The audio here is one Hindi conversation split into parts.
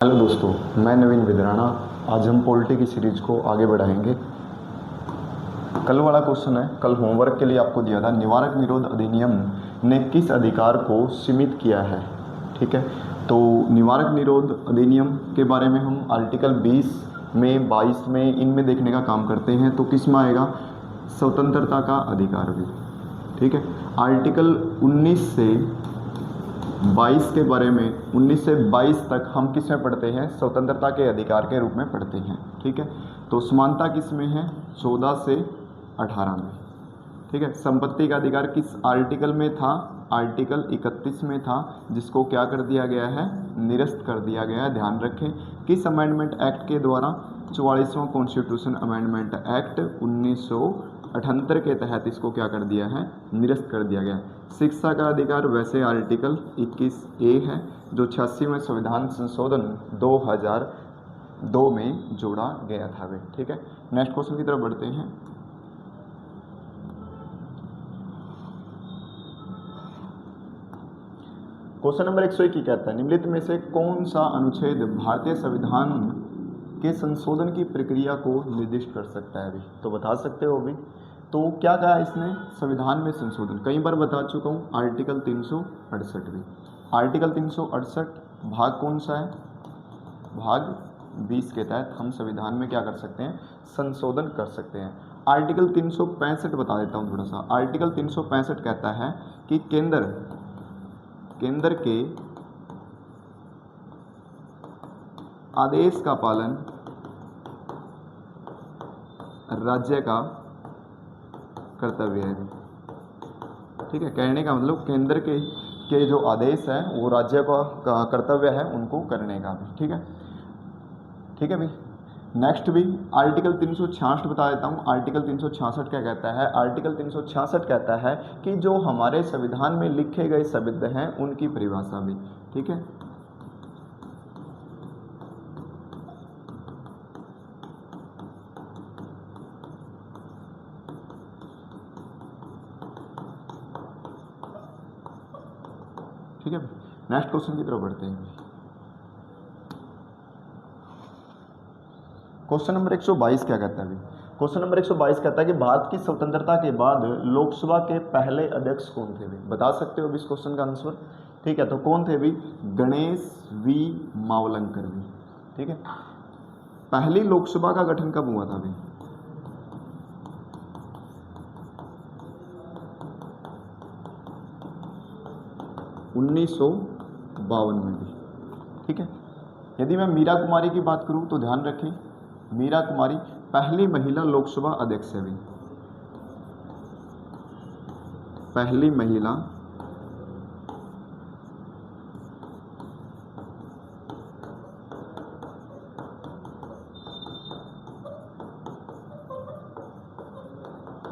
हेलो दोस्तों, मैं नवीन विद्राणा। आज हम पॉलिटी की सीरीज को आगे बढ़ाएंगे। कल वाला क्वेश्चन है, कल होमवर्क के लिए आपको दिया था, निवारक निरोध अधिनियम ने किस अधिकार को सीमित किया है। ठीक है, तो निवारक निरोध अधिनियम के बारे में हम आर्टिकल 20 में 22 में इनमें देखने का काम करते हैं। तो किस में आएगा? स्वतंत्रता का अधिकार भी। ठीक है, आर्टिकल 19 से 22 के बारे में, 19 से 22 तक हम किस में पढ़ते हैं? स्वतंत्रता के अधिकार के रूप में पढ़ते हैं। ठीक है, तो समानता किस में है? 14 से 18 में। ठीक है, संपत्ति का अधिकार किस आर्टिकल में था? आर्टिकल 31 में था, जिसको क्या कर दिया गया है? निरस्त कर दिया गया है। ध्यान रखें, किस अमेंडमेंट एक्ट के द्वारा? 44वां कॉन्स्टिट्यूशन अमेंडमेंट एक्ट 1978 के तहत इसको क्या कर दिया है? निरस्त कर दिया गया है। शिक्षा का अधिकार वैसे आर्टिकल 21A है, जो 86वें संविधान संशोधन 2002 में जोड़ा गया था वे। ठीक है, नेक्स्ट क्वेश्चन की तरफ बढ़ते हैं। क्वेश्चन नंबर 101 की कहता है, निम्नलिखित में से कौन सा अनुच्छेद भारतीय संविधान के संशोधन की प्रक्रिया को निर्दिष्ट कर सकता है? अभी तो बता सकते हो। अभी तो क्या कहा इसने? संविधान में संशोधन कई बार बता चुका हूँ। आर्टिकल 368 भी, आर्टिकल 368 भाग कौन सा है? भाग 20 के तहत हम संविधान में क्या कर सकते हैं? संशोधन कर सकते हैं। आर्टिकल 365 बता देता हूँ थोड़ा सा। आर्टिकल 365 कहता है कि केंद्र के आदेश का पालन राज्य का कर्तव्य है। ठीक है, कहने का मतलब केंद्र के जो आदेश है वो राज्य का कर्तव्य है उनको करने का भी। ठीक है, ठीक है भाई। नेक्स्ट भी आर्टिकल 366 बता देता हूँ। आर्टिकल 366 क्या कहता है? आर्टिकल 366 कहता है कि जो हमारे संविधान में लिखे गए शब्द हैं उनकी परिभाषा भी। ठीक है, ठीक है। नेक्स्ट क्वेश्चन की तरफ बढ़ते हैं। क्वेश्चन नंबर 122 क्या कहता है? क्वेश्चन नंबर 122 कहता है कि भारत की स्वतंत्रता के बाद लोकसभा के पहले अध्यक्ष कौन थे? बता सकते हो इस क्वेश्चन का आंसर? ठीक है, तो कौन थे भी? गणेश वी मावलंकर भी। ठीक है, पहली लोकसभा का गठन कब हुआ था भी? 1952 में भी। ठीक है, यदि मैं मीरा कुमारी की बात करूं तो ध्यान रखें, मीरा कुमारी पहली महिला लोकसभा अध्यक्ष है भी। पहली महिला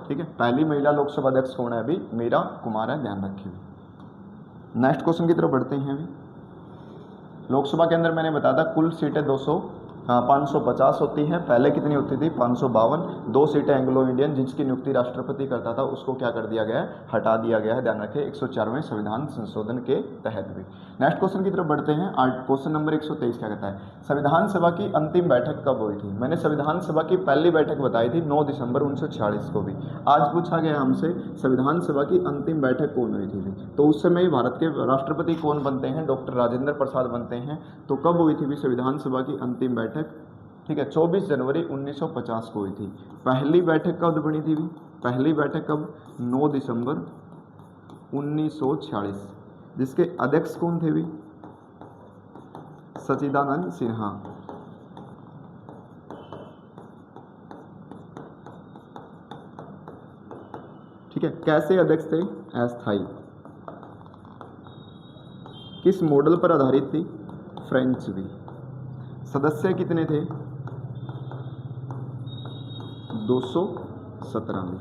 ठीक है, पहली महिला लोकसभा अध्यक्ष कौन है? अभी मीरा कुमार है, ध्यान रखिए। नेक्स्ट क्वेश्चन की तरफ बढ़ते हैं। अभी लोकसभा के अंदर मैंने बताया था कुल सीटें 550 होती हैं। पहले कितनी होती थी? 552। 2 सीटें एंग्लो इंडियन, जिसकी नियुक्ति राष्ट्रपति करता था, उसको क्या कर दिया गया है? हटा दिया गया है। ध्यान रखें, 104वें संविधान संशोधन के तहत भी। नेक्स्ट क्वेश्चन की तरफ बढ़ते हैं। क्वेश्चन नंबर 123 क्या कहता है? संविधान सभा की अंतिम बैठक कब हुई थी? मैंने संविधान सभा की पहली बैठक बताई थी 9 दिसंबर 1946 को भी। आज पूछा गया हमसे संविधान सभा की अंतिम बैठक कौन हुई थी? तो उस समय भारत के राष्ट्रपति कौन बनते हैं? डॉक्टर राजेंद्र प्रसाद बनते हैं। तो कब हुई थी भी संविधान सभा की अंतिम बैठक? ठीक है, 24 जनवरी 1950 को हुई थी। पहली बैठक कब बनी थी भी? पहली बैठक कब? 9 दिसंबर 1946। जिसके अध्यक्ष कौन थे भी? सच्चिदानंद सिन्हा। ठीक है, कैसे अध्यक्ष थे? अस्थायी। किस मॉडल पर आधारित थी? फ्रेंच भी। सदस्य कितने थे? 217 में।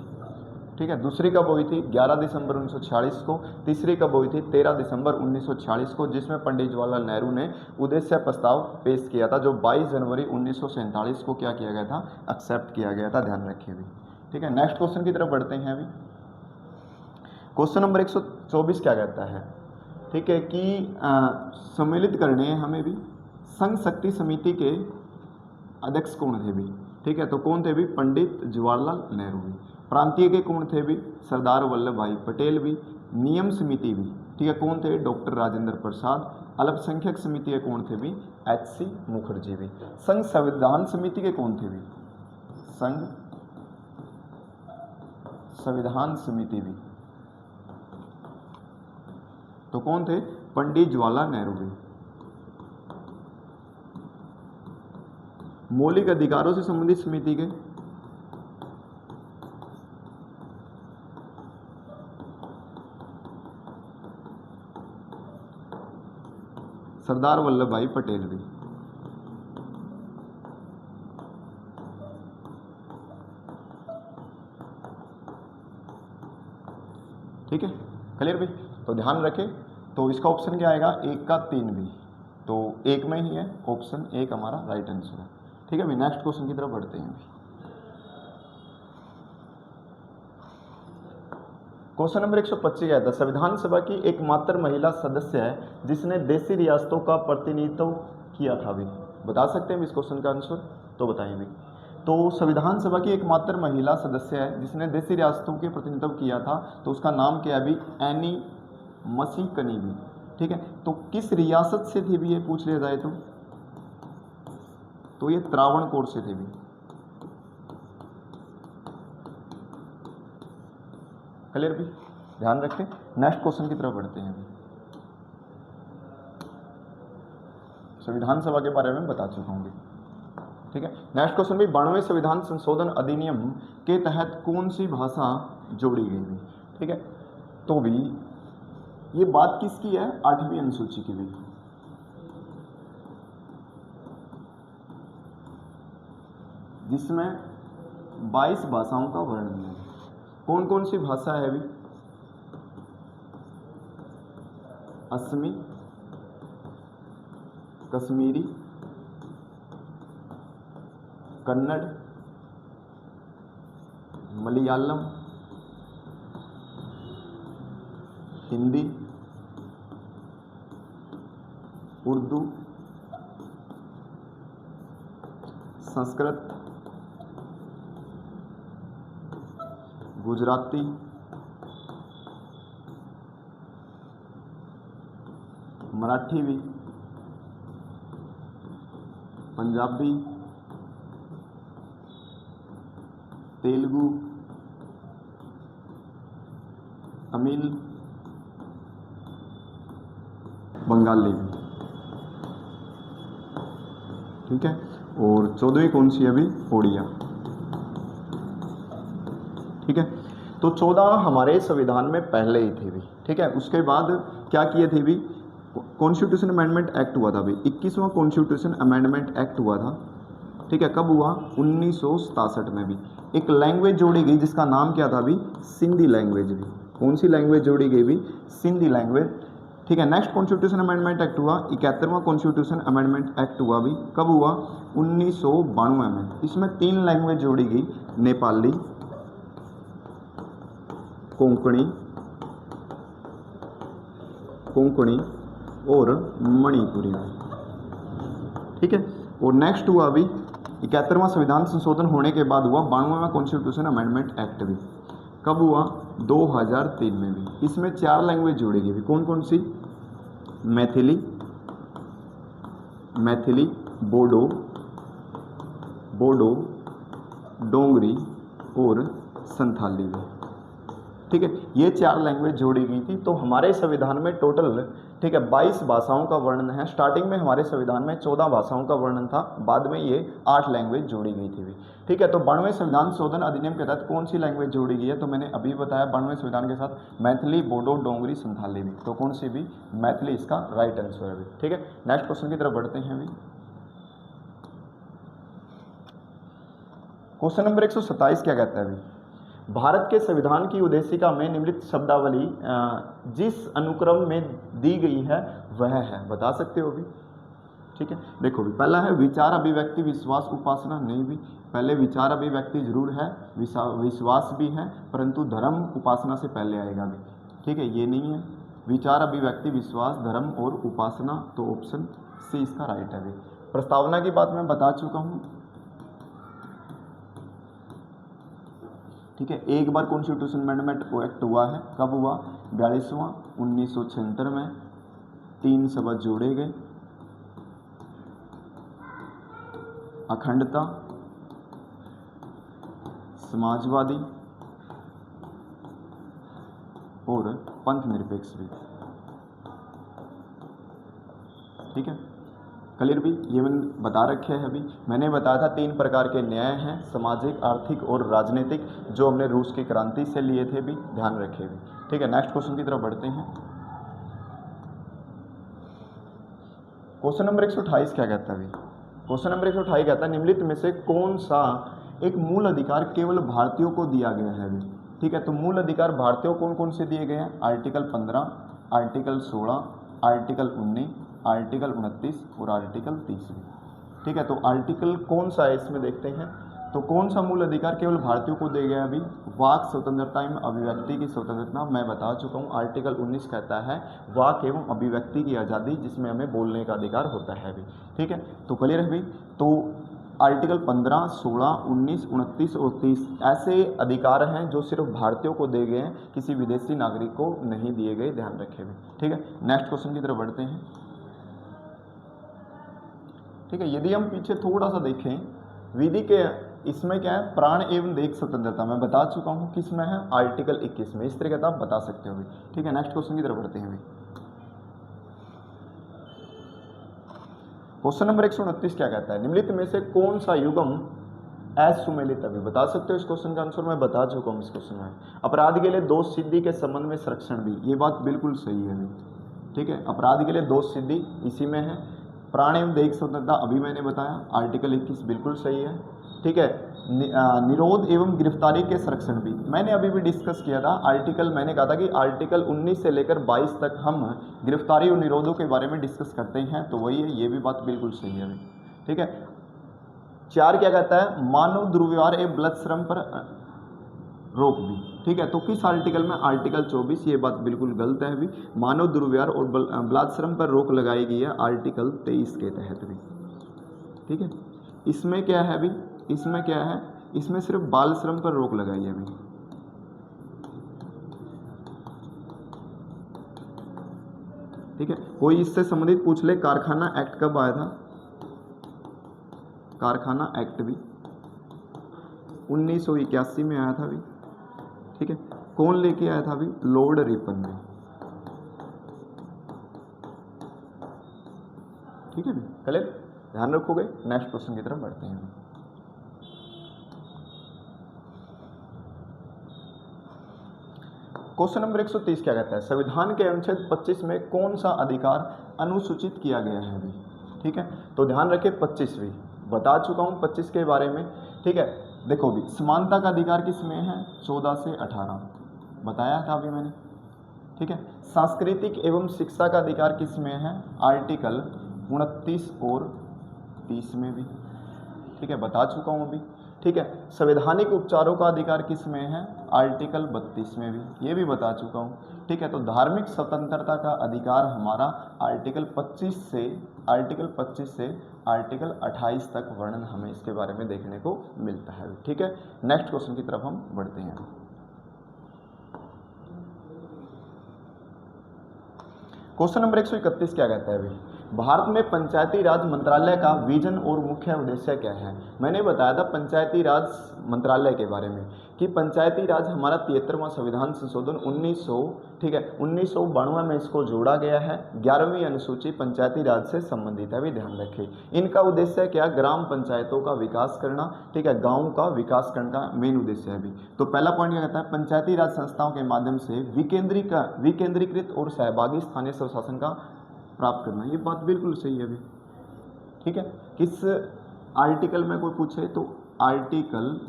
ठीक है, दूसरी कब हुई थी? 11 दिसंबर 1946 को। तीसरी कब हुई थी? 13 दिसंबर 1946 को, जिसमें पंडित जवाहरलाल नेहरू ने उद्देश्य प्रस्ताव पेश किया था, जो 22 जनवरी 1947 को क्या किया गया था? एक्सेप्ट किया गया था। ध्यान रखिए भी। ठीक है, नेक्स्ट क्वेश्चन की तरफ बढ़ते हैं। अभी क्वेश्चन नंबर 124 क्या कहता है? ठीक है, कि सम्मिलित करने हमें भी संघ शक्ति समिति के अध्यक्ष कौन थे भी, ठीक है, तो कौन थे भी, पंडित जवाहरलाल नेहरू भी। प्रांतीय के कौन थे भी, सरदार वल्लभ भाई पटेल भी। नियम समिति भी, ठीक है, कौन थे, डॉक्टर राजेंद्र प्रसाद। अल्पसंख्यक समिति के कौन थे भी, एच.सी. मुखर्जी भी। संघ संविधान समिति के कौन थे भी, संघ संविधान समिति भी, तो कौन थे, पंडित जवाहरलाल नेहरू भी। मौलिक अधिकारों से संबंधित समिति के सरदार वल्लभ भाई पटेल भी। ठीक है, क्लियर भी। तो ध्यान रखें, तो इसका ऑप्शन क्या आएगा, 1 का 3 भी, तो 1 में ही है, ऑप्शन 1 हमारा राइट आंसर है। ठीक है भाई, नेक्स्ट क्वेश्चन की तरफ बढ़ते हैं। क्वेश्चन नंबर 125 आया था, संविधान सभा की एकमात्र महिला सदस्य है जिसने देशी रियासतों का प्रतिनिधित्व किया था भी। बता सकते हैं इस क्वेश्चन का आंसर, तो बताइए भी। तो संविधान सभा की एकमात्र महिला सदस्य है जिसने देशी रियासतों के प्रतिनिधित्व किया था, तो उसका नाम क्या है भी, एनी मसीकनी भी। ठीक है, तो किस रियासत से थी भी ये पूछ लिया जाए तो ये त्रावणकोर से थे भी। क्लियर भी, ध्यान रखें। नेक्स्ट क्वेश्चन की तरफ बढ़ते हैं। संविधान सभा के बारे में बता चुका हूँ। ठीक है, नेक्स्ट क्वेश्चन भी, 92वें संविधान संशोधन अधिनियम के तहत कौन सी भाषा जोड़ी गई भी। ठीक है, तो भी ये बात किसकी है, 8वीं अनुसूची की भी, जिसमें 22 भाषाओं का वर्णन है। कौन कौन सी भाषा है अभी, असमी, कश्मीरी, कन्नड़, मलयालम, हिंदी, उर्दू, संस्कृत, गुजराती, मराठी भी, पंजाबी, तेलुगु, तमिल, बंगाली भी। ठीक है, और 14वीं कौन सी है अभी, ओडिया। ठीक है, तो 14 हमारे संविधान में पहले ही थे भी। ठीक है, उसके बाद क्या किए थे भी, कॉन्स्टिट्यूशन अमेंडमेंट एक्ट हुआ था भी, 21वां कॉन्स्टिट्यूशन अमेंडमेंट एक्ट हुआ था। ठीक है, कब हुआ, 1967 में भी। एक लैंग्वेज जोड़ी गई जिसका नाम क्या था भी, सिंधी लैंग्वेज भी। कौन सी लैंग्वेज जोड़ी गई भी, सिंधी लैंग्वेज। ठीक है, नेक्स्ट कॉन्स्टिट्यूशन अमेंडमेंट एक्ट हुआ, 71वां कॉन्स्टिट्यूशन अमेंडमेंट एक्ट हुआ भी। कब हुआ, 1992 में। इसमें 3 लैंग्वेज जोड़ी गई, नेपाली, कोंकणी और मणिपुरी। ठीक है, और नेक्स्ट हुआ अभी 71वां संविधान संशोधन होने के बाद हुआ 92वां कॉन्स्टिट्यूशन अमेंडमेंट एक्ट भी। कब हुआ, 2003 में भी। इसमें 4 लैंग्वेज जोड़ी गई। कौन कौन सी, मैथिली, बोडो, डोंगरी और संथाली भी। ठीक है, ये 4 लैंग्वेज जोड़ी गई थी। तो हमारे संविधान में टोटल, ठीक है, 22 भाषाओं का वर्णन है। स्टार्टिंग में हमारे संविधान में 14 भाषाओं का वर्णन था, बाद में ये 8 लैंग्वेज जोड़ी गई थी भी। ठीक है, तो 92वें संविधान संशोधन अधिनियम के तहत कौन सी लैंग्वेज जोड़ी गई है, तो मैंने अभी बताया 92वें संविधान के साथ मैथिली, बोडो, डोंगरी, संथाली भी। तो कौन सी भी, मैथिली इसका राइट आंसर है भी। ठीक है, नेक्स्ट क्वेश्चन की तरफ बढ़ते हैं अभी। क्वेश्चन नंबर 127 क्या कहता है अभी, भारत के संविधान की उद्देशिका में निम्नलिखित शब्दावली जिस अनुक्रम में दी गई है वह है। बता सकते हो भी। ठीक है, देखो भी, पहला है विचार, अभिव्यक्ति, विश्वास, उपासना। नहीं भी, पहले विचार अभिव्यक्ति जरूर है, विश्वास भी है, परंतु धर्म उपासना से पहले आएगा भी। ठीक है, ये नहीं है, विचार अभिव्यक्ति, विश्वास, धर्म और उपासना, तो ऑप्शन सी इसका राइट है भी। प्रस्तावना की बात मैं बता चुका हूँ, ठीक है। एक बार कॉन्स्टिट्यूशन अमेंडमेंट एक्ट हुआ है, कब हुआ? 42वां 1976 में, 3 शब्द जोड़े गए, अखंडता, समाजवादी और पंथ निरपेक्ष भी, ठीक है। क्लियर भी? ये मैंने बता रखे हैं अभी। मैंने बताया था 3 प्रकार के न्याय हैं, सामाजिक, आर्थिक और राजनीतिक, जो हमने रूस की क्रांति से लिए थे भी, ध्यान रखे भी, ठीक है। नेक्स्ट क्वेश्चन की तरफ बढ़ते हैं। क्वेश्चन नंबर 128 क्या कहता है अभी? क्वेश्चन नंबर 128 कहता है निम्नलिखित में से कौन सा एक मूल अधिकार केवल भारतीयों को दिया गया है अभी, ठीक है। तो मूल अधिकार भारतीयों कौन कौन से दिए गए हैं? आर्टिकल 15, आर्टिकल 16, आर्टिकल 19, आर्टिकल 29 और आर्टिकल 30, ठीक है। तो आर्टिकल कौन सा है इसमें देखते हैं। तो कौन सा मूल अधिकार केवल भारतीयों को दिया गया अभी? वाक स्वतंत्रता एवं अभिव्यक्ति की स्वतंत्रता, मैं बता चुका हूँ। आर्टिकल 19 कहता है वाक एवं अभिव्यक्ति की आज़ादी, जिसमें हमें बोलने का अधिकार होता है अभी, ठीक है। तो क्लियर है भाई। तो आर्टिकल 15, 16, 19, 29 और 30 ऐसे अधिकार हैं जो सिर्फ भारतीयों को दिए गए हैं, किसी विदेशी नागरिक को नहीं दिए गए, ध्यान रखें भी, ठीक है। नेक्स्ट क्वेश्चन की तरफ बढ़ते हैं, ठीक है। यदि हम पीछे थोड़ा सा देखें, विधि के इसमें क्या है? प्राण एवं देह स्वतंत्रता, मैं बता चुका हूं किसमें है? आर्टिकल 21 में। इस तरीके से आप बता सकते हो भी, ठीक है। नेक्स्ट क्वेश्चन की तरफ बढ़ते हैं। क्वेश्चन नंबर 129 क्या कहता है? निम्नलिखित में से कौन सा युगम असुमेलित, अभी बता सकते हो? इस क्वेश्चन का आंसर मैं बता चुका हूं इस क्वेश्चन में। अपराध के लिए दोष सिद्धि के संबंध में संरक्षण भी, ये बात बिल्कुल सही है अभी, ठीक है। अपराध के लिए दोष सिद्धि इसी में है। प्राण एवं देह स्वतंत्रता अभी मैंने बताया, आर्टिकल 21 बिल्कुल सही है, ठीक है। निरोध एवं गिरफ्तारी के संरक्षण भी मैंने अभी भी डिस्कस किया था। आर्टिकल मैंने कहा था कि आर्टिकल 19 से लेकर 22 तक हम गिरफ्तारी और निरोधों के बारे में डिस्कस करते हैं, तो वही है, ये भी बात बिल्कुल सही है अभी, ठीक है। 4 क्या कहता है? मानव दुर्व्यवहार एवं बलात्श्रम पर रोक भी, ठीक है। तो किस आर्टिकल में? आर्टिकल 24, ये बात बिल्कुल गलत है अभी। मानव दुर्व्यवहार और बलात्श्रम पर रोक लगाई गई है आर्टिकल 23 के तहत भी, ठीक है। इसमें क्या है अभी? इसमें क्या है? इसमें सिर्फ बाल श्रम पर रोक लगाई है अभी, ठीक है। कोई इससे संबंधित पूछ ले, कारखाना एक्ट कब आया था? कारखाना एक्ट भी 1981 में आया था अभी, ठीक है। कौन लेके आया था अभी? लॉर्ड रिपन ने, ठीक है भी, क्लियर? ध्यान रखोगे। नेक्स्ट क्वेश्चन की तरफ बढ़ते हैं। क्वेश्चन नंबर 130 क्या कहता है? संविधान के अनुच्छेद 25 में कौन सा अधिकार अनुसूचित किया गया है अभी, ठीक है। तो ध्यान रखें, 25 भी बता चुका हूं 25 के बारे में, ठीक है। देखो भी, समानता का अधिकार किस में है? 14 से 18 बताया था अभी मैंने, ठीक है। सांस्कृतिक एवं शिक्षा का अधिकार किस में है? आर्टिकल 29 और 30 में भी, ठीक है, बता चुका हूं अभी, ठीक है। संवैधानिक उपचारों का अधिकार किस में है? आर्टिकल 32 में भी, ये भी बता चुका हूं, ठीक है। तो धार्मिक स्वतंत्रता का अधिकार हमारा आर्टिकल 25 से आर्टिकल 28 तक वर्णन हमें इसके बारे में देखने को मिलता है, ठीक है। नेक्स्ट क्वेश्चन की तरफ हम बढ़ते हैं। क्वेश्चन नंबर 131 क्या कहता है अभी? भारत में पंचायती राज मंत्रालय का विजन और मुख्य उद्देश्य क्या है? मैंने बताया था पंचायती राज मंत्रालय के बारे में कि पंचायती राज हमारा 73वां संविधान संशोधन 1900, ठीक है, 1992 में इसको जोड़ा गया है। 11वीं अनुसूची पंचायती राज से संबंधित है, भी ध्यान रखें। इनका उद्देश्य क्या? ग्राम पंचायतों का विकास करना, ठीक है, गाँव का विकास करने का मेन उद्देश्य है भी। तो पहला पॉइंट क्या कहता है? पंचायती राज संस्थाओं के माध्यम से विकेंद्रीकृत और सहभागी स्थानीय स्वशासन का प्राप्त करना, ये बात बिल्कुल सही है अभी, ठीक है। किस आर्टिकल में कोई पूछे तो आर्टिकल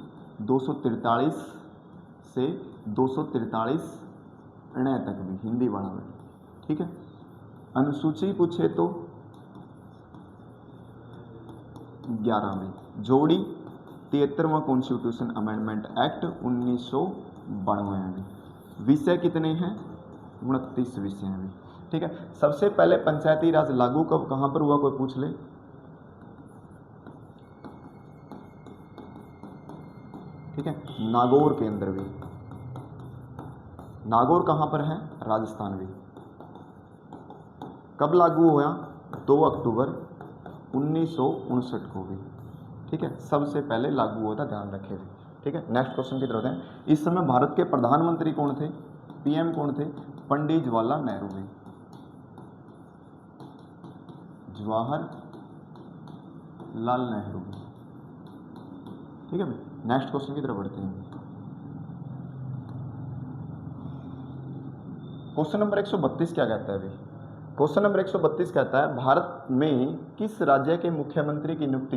243 से 243 तक भी हिंदी बराबर, ठीक है। अनुसूची पूछे तो 11वीं जोड़ी 73वां कॉन्स्टिट्यूशन अमेंडमेंट एक्ट 1992 में। विषय कितने हैं? 29 विषय हैं। ठीक है। सबसे पहले पंचायती राज लागू कब कहाँ पर हुआ, कोई पूछ ले। ठीक है, नागौर के अंदर भी। नागौर कहाँ पर है, राजस्थान भी। कब लागू हुआ, 2 अक्टूबर 1959 को भी। ठीक है, सबसे पहले लागू हुआ था, ध्यान रखिए। ठीक है, नेक्स्ट क्वेश्चन की तरफ हैं। इस समय भारत के प्रधानमंत्री कौन थे, पीएम कौन थे, पंडित जवाहरलाल नेहरू भी। जवाहरलाल नेहरू भी। ठीक है, नेक्स्ट क्वेश्चन की तरफ बढ़ते हैं। क्वेश्चन नंबर 132 क्या कहता है अभी। क्वेश्चन नंबर 132 कहता है भारत में किस राज्य के मुख्यमंत्री की नियुक्ति,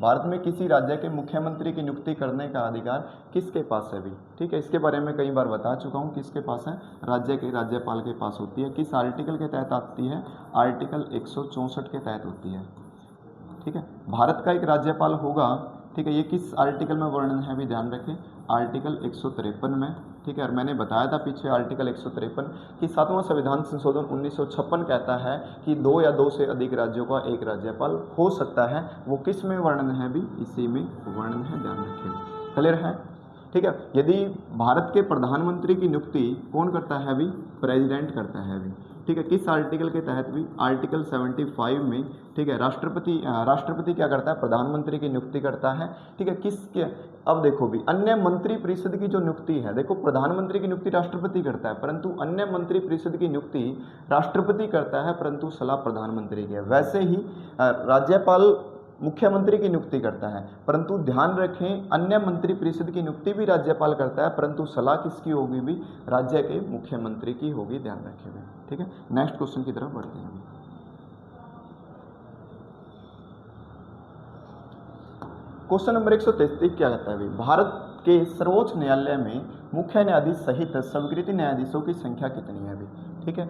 भारत में किसी राज्य के मुख्यमंत्री की नियुक्ति करने का अधिकार किसके पास है भी। ठीक है, इसके बारे में कई बार बता चुका हूं, किसके पास है, राज्य के राज्यपाल के पास होती है। किस आर्टिकल के तहत आती है, आर्टिकल 164 के तहत होती है। ठीक है, भारत का एक राज्यपाल होगा। ठीक है, ये किस आर्टिकल में वर्णन है भी, ध्यान रखें, आर्टिकल 153 में। ठीक है, और मैंने बताया था पीछे आर्टिकल 153 कि 7वां संविधान संशोधन 1956 कहता है कि 2 या 2 से अधिक राज्यों का एक राज्यपाल हो सकता है। वो किस में वर्णन है भी, इसी में वर्णन है, ध्यान रखिए। क्लियर है। ठीक है, यदि भारत के प्रधानमंत्री की नियुक्ति कौन करता है भी, प्रेसिडेंट करता है भी। ठीक है, किस आर्टिकल के तहत भी, आर्टिकल 75 में। ठीक है, राष्ट्रपति क्या करता है, प्रधानमंत्री की नियुक्ति करता है। ठीक है, किसके, अब देखो भी अन्य मंत्री परिषद की जो नियुक्ति है, देखो प्रधानमंत्री की नियुक्ति राष्ट्रपति करता है, परंतु अन्य मंत्री परिषद की नियुक्ति राष्ट्रपति करता है, परंतु सलाह प्रधानमंत्री की है। वैसे ही राज्यपाल मुख्यमंत्री की नियुक्ति करता है, परंतु ध्यान रखें अन्य मंत्री परिषद की नियुक्ति भी राज्यपाल करता है, परंतु सलाह किसकी होगी भी, राज्य के मुख्यमंत्री की होगी, ध्यान रखिए। ठीक है, नेक्स्ट क्वेश्चन की तरफ बढ़ते हैं। क्वेश्चन नंबर 133 क्या कहता है अभी, भारत के सर्वोच्च न्यायालय में मुख्य न्यायाधीश सहित स्वीकृत न्यायाधीशों की संख्या कितनी है अभी। ठीक है,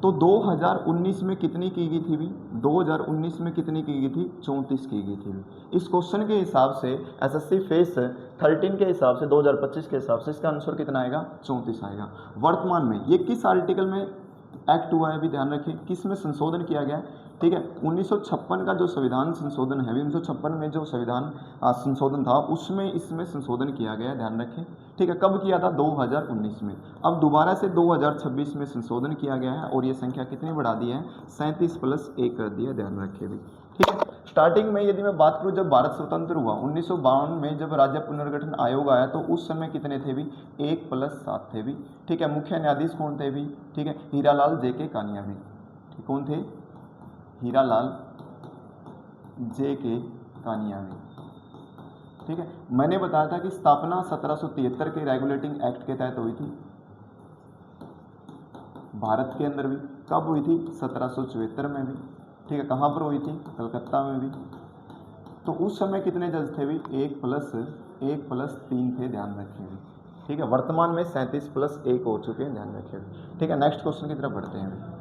तो 2019 में कितनी की गई थी भी, 2019 में कितनी की गई थी, 34 की गई थी भी। इस क्वेश्चन के हिसाब से एसएससी फेस 13 के हिसाब से 2025 के हिसाब से इसका आंसर कितना आएगा, 34 आएगा। वर्तमान में ये किस आर्टिकल में एक्ट हुआ है भी, ध्यान रखें, किस में संशोधन किया गया है। ठीक है, 1956 का जो संविधान संशोधन है, 1956 में जो संविधान संशोधन था उसमें इसमें संशोधन किया गया है, ध्यान रखें। ठीक है, कब किया था, 2019 में। अब दोबारा से 2026 में संशोधन किया गया है और ये संख्या कितनी बढ़ा दी है, 37+1 कर दी है, ध्यान रखिए भी। ठीक है, स्टार्टिंग में यदि मैं बात करूं, जब भारत स्वतंत्र हुआ 1952 में, जब राज्य पुनर्गठन आयोग आया, तो उस समय कितने थे भी, 1+7 थे भी। ठीक है, मुख्य न्यायाधीश कौन थे भी, ठीक है, हीरालाल जे.के. कानिया भी। ठीक, कौन थे, हीरालाल जे.के. कानिया भी। ठीक है, मैंने बताया था कि स्थापना 1773 के रेगुलेटिंग एक्ट के तहत हुई थी भारत के अंदर भी। कब हुई थी, 1774 में भी। ठीक है, कहाँ पर हुई थी, कलकत्ता में भी। तो उस समय कितने जज थे भी, 1+3 थे, ध्यान रखिए। ठीक है, वर्तमान में 37+1 हो चुके हैं, ध्यान रखिए। ठीक है, नेक्स्ट क्वेश्चन की तरफ बढ़ते हैं।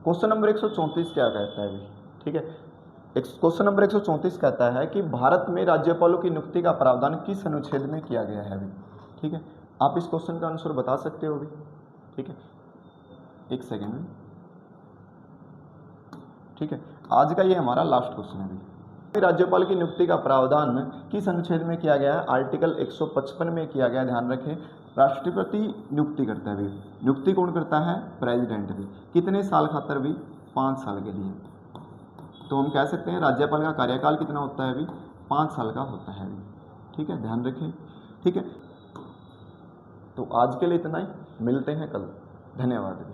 क्वेश्चन नंबर 134 क्या कहता है अभी। ठीक है, क्वेश्चन नंबर 134 कहता है कि भारत में राज्यपालों की नियुक्ति का प्रावधान किस अनुच्छेद में किया गया है अभी। ठीक है, आप इस क्वेश्चन का आंसर बता सकते हो अभी। ठीक है, एक सेकेंड में। ठीक है, आज का ये हमारा लास्ट क्वेश्चन है अभी। राज्यपाल की नियुक्ति का प्रावधान किस अनुच्छेद में किया गया है, आर्टिकल 155 में किया गया, ध्यान रखें। राष्ट्रपति नियुक्ति करता है भी, नियुक्ति कौन करता है, प्रेसिडेंट भी। कितने साल खातर भी, 5 साल के लिए। तो हम कह सकते हैं राज्यपाल का कार्यकाल कितना होता है अभी, 5 साल का होता है अभी। ठीक है, ध्यान रखें। ठीक है, तो आज के लिए इतना ही, मिलते हैं कल, धन्यवाद।